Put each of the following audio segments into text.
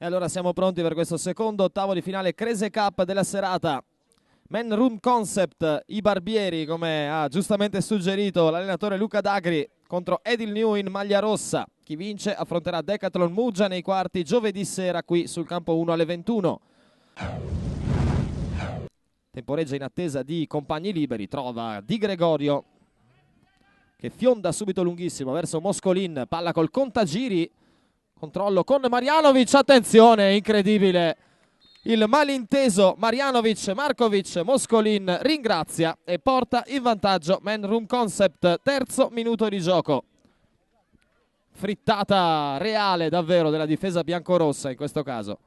E allora siamo pronti per questo secondo ottavo di finale Krese Cup della serata. Men Room Concept, i barbieri, come ha giustamente suggerito l'allenatore Luca D'Agri, contro Edil New in maglia rossa. Chi vince affronterà Decathlon Muggia nei quarti giovedì sera qui sul campo 1 alle 21. Temporeggia in attesa di compagni liberi, trova Di Gregorio che fionda subito lunghissimo verso Moscolin, palla col contagiri, controllo con Marjanovic, attenzione, incredibile il malinteso Marjanovic, Markovic, Moscolin ringrazia e porta in vantaggio Men Room Concept, terzo minuto di gioco. Frittata reale davvero della difesa biancorossa in questo caso.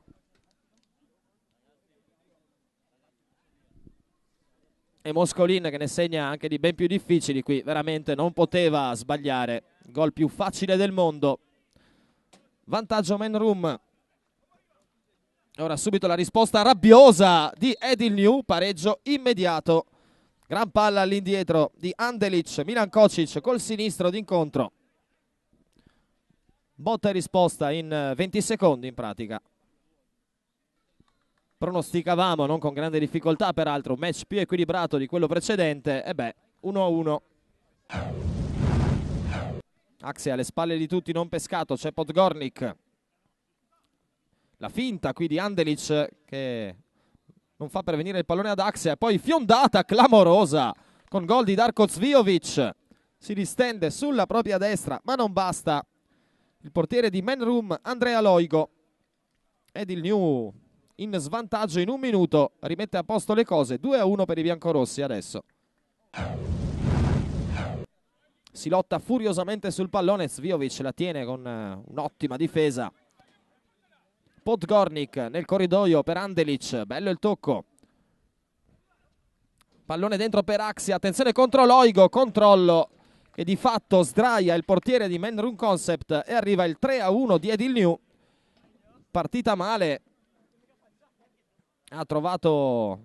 E Moscolin che ne segna anche di ben più difficili qui, veramente non poteva sbagliare, gol più facile del mondo. Vantaggio Men Room. Ora subito la risposta rabbiosa di Edil New, pareggio immediato. Gran palla all'indietro di Andelic, Milan Kocic col sinistro d'incontro. Botta e risposta in 20 secondi in pratica. Pronosticavamo, non con grande difficoltà peraltro, un match più equilibrato di quello precedente. E beh, 1-1. Axia alle spalle di tutti, non pescato, c'è Podgornik. La finta qui di Andelic che non fa pervenire il pallone ad Axia. Poi fiondata clamorosa con gol di Darko Zviovic. Si distende sulla propria destra, ma non basta. Il portiere di Men Room, Andrea Loigo. Edil New in svantaggio in un minuto, rimette a posto le cose. 2-1 per i biancorossi adesso. Si lotta furiosamente sul pallone, Zviovic la tiene con un'ottima difesa. Podgornik nel corridoio per Andelic, bello il tocco. Pallone dentro per Axia, attenzione contro Loigo, controllo che di fatto sdraia il portiere di Men Room Concept e arriva il 3-1 di Edil New. Partita male. Ha trovato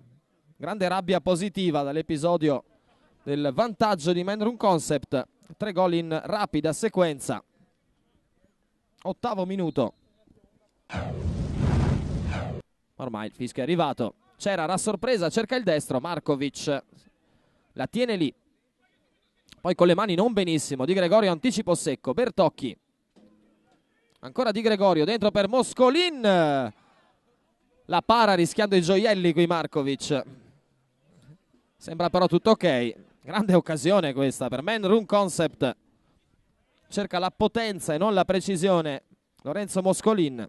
grande rabbia positiva dall'episodio del vantaggio di Men Room Concept. 3 gol in rapida sequenza. Ottavo minuto. Ormai il fischio è arrivato. C'era la sorpresa, cerca il destro. Markovic la tiene lì. Poi con le mani non benissimo. Di Gregorio anticipo secco. Bertocchi. Ancora Di Gregorio dentro per Moscolin. La para rischiando i gioielli qui Markovic. Sembra però tutto ok. Grande occasione questa per Men Room Concept. Cerca la potenza e non la precisione Lorenzo Moscolin.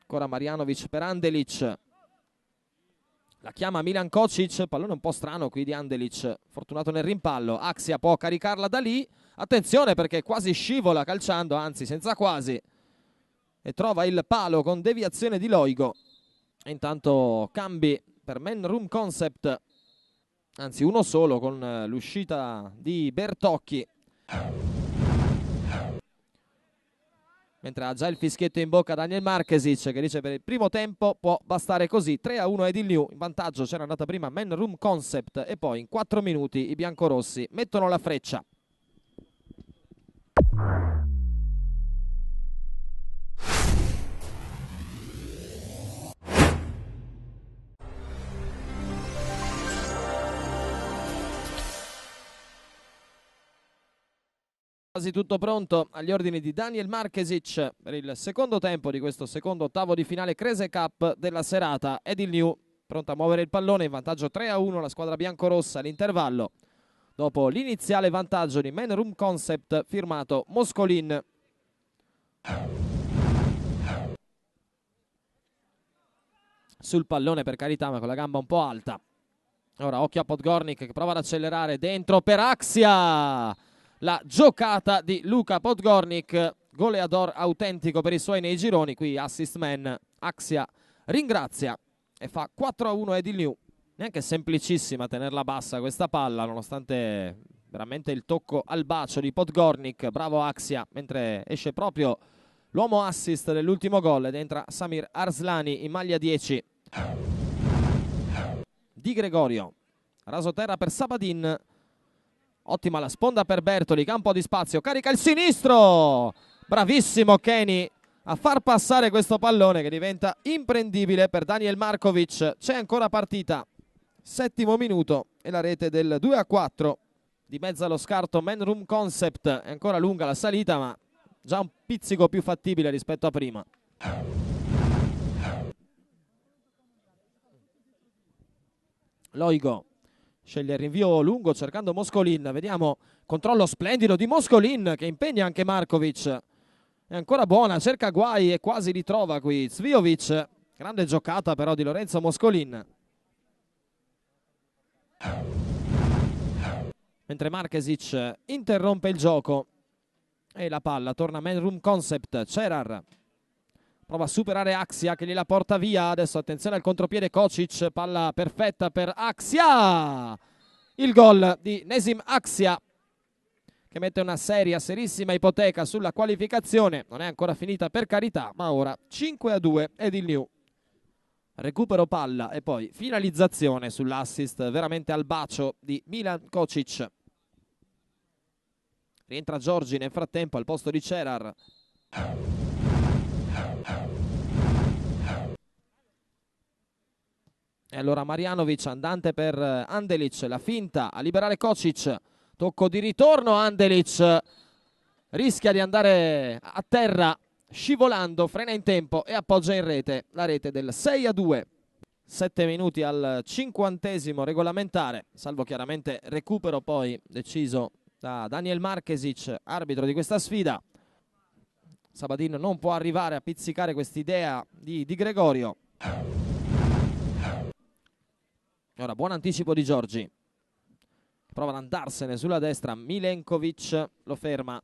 Ancora Marjanovic per Andelic. La chiama Milan Kocic. Pallone un po' strano qui di Andelic. Fortunato nel rimpallo. Axia può caricarla da lì. Attenzione perché quasi scivola calciando, anzi senza quasi. E trova il palo con deviazione di Loigo. E intanto cambi per Men Room Concept. Anzi uno solo con l'uscita di Bertocchi. Mentre ha già il fischietto in bocca Daniel Marchesic che dice per il primo tempo può bastare così. 3-1 Edil New. In vantaggio c'era andata prima Men Room Concept e poi in 4 minuti i biancorossi mettono la freccia. Quasi tutto pronto agli ordini di Daniel Marchesic per il secondo tempo di questo secondo ottavo di finale Krese Cup della serata. Edil New pronta a muovere il pallone, in vantaggio 3-1 la squadra biancorossa all'intervallo. Dopo l'iniziale vantaggio di Men Room Concept firmato Moscolin. Sul pallone per carità ma con la gamba un po' alta. Ora occhio a Podgornik che prova ad accelerare dentro per Axia. La giocata di Luka Podgornik, goleador autentico per i suoi nei gironi. Qui assist man, Axia ringrazia e fa 4-1 Edil New. Neanche semplicissima tenerla bassa questa palla, nonostante veramente il tocco al bacio di Podgornik. Bravo Axia, mentre esce proprio l'uomo assist dell'ultimo gol ed entra Samir Arslani in maglia 10. Di Gregorio, rasoterra per Sabadin. Ottima la sponda per Bertoli, campo di spazio, carica il sinistro. Bravissimo Kenny a far passare questo pallone che diventa imprendibile per Daniel Markovic. C'è ancora partita, 7° minuto e la rete del 2-4 di mezzo allo scarto. Man Room Concept, è ancora lunga la salita ma già un pizzico più fattibile rispetto a prima. Loigo sceglie il rinvio lungo cercando Moscolin, vediamo, controllo splendido di Moscolin che impegna anche Markovic, è ancora buona, cerca guai e quasi li trova qui Zvjovic, grande giocata però di Lorenzo Moscolin. Mentre Markesic interrompe il gioco e la palla torna a Man Room Concept. Cerar prova a superare Axia che gliela porta via. Adesso attenzione al contropiede Kocic, palla perfetta per Axia. Il gol di Nesim Axia che mette una serissima ipoteca sulla qualificazione. Non è ancora finita per carità, ma ora 5-2 ed il New. Recupero palla e poi finalizzazione sull'assist veramente al bacio di Milan Kocic. Rientra Giorgi nel frattempo al posto di Cerar. E allora Marjanovic andante per Andelic, la finta a liberare Kocic, tocco di ritorno, Andelic rischia di andare a terra scivolando, frena in tempo e appoggia in rete, la rete del 6-2. 7 minuti al 50° regolamentare, salvo chiaramente recupero poi deciso da Daniel Markesic, arbitro di questa sfida. Sabadin non può arrivare a pizzicare quest'idea di Gregorio. Ora buon anticipo di Giorgi, prova ad andarsene sulla destra, Milenkovic lo ferma.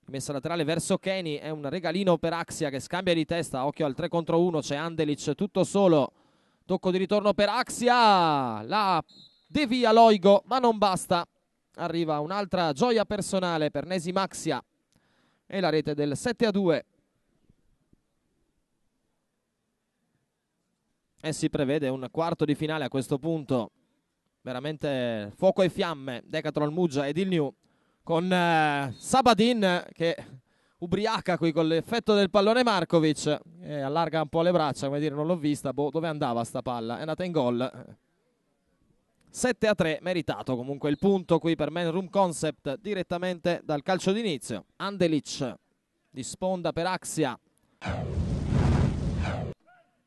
Messa laterale verso Kenny, è un regalino per Axia che scambia di testa, occhio al 3 contro 1, c'è Andelic tutto solo, tocco di ritorno per Axia, la devia Loigo ma non basta, arriva un'altra gioia personale per Nesim Axia e la rete del 7-2. E si prevede un quarto di finale a questo punto, veramente fuoco e fiamme, Decathlon Muggia ed il New, con Sabadin che ubriaca qui con l'effetto del pallone Markovic e allarga un po' le braccia, come dire non l'ho vista, boh, dove andava sta palla, è andata in gol. 7-3, meritato comunque il punto qui per Man Room Concept direttamente dal calcio d'inizio. Andelic di sponda per Axia.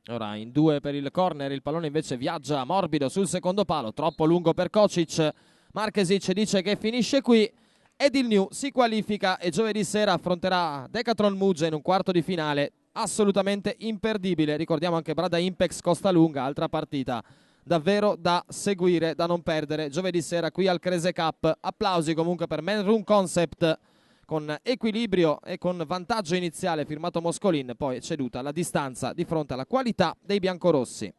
Ora in 2 per il corner, il pallone invece viaggia morbido sul secondo palo, troppo lungo per Kocic. Markesic dice che finisce qui ed il New si qualifica e giovedì sera affronterà Decathlon Muggia in un quarto di finale assolutamente imperdibile. Ricordiamo anche Brada Impex Costalunga, altra partita davvero da seguire, da non perdere giovedì sera qui al Crese Cup. Applausi comunque per Man Room Concept, con equilibrio e con vantaggio iniziale firmato Moscolin, poi ceduta la distanza di fronte alla qualità dei biancorossi.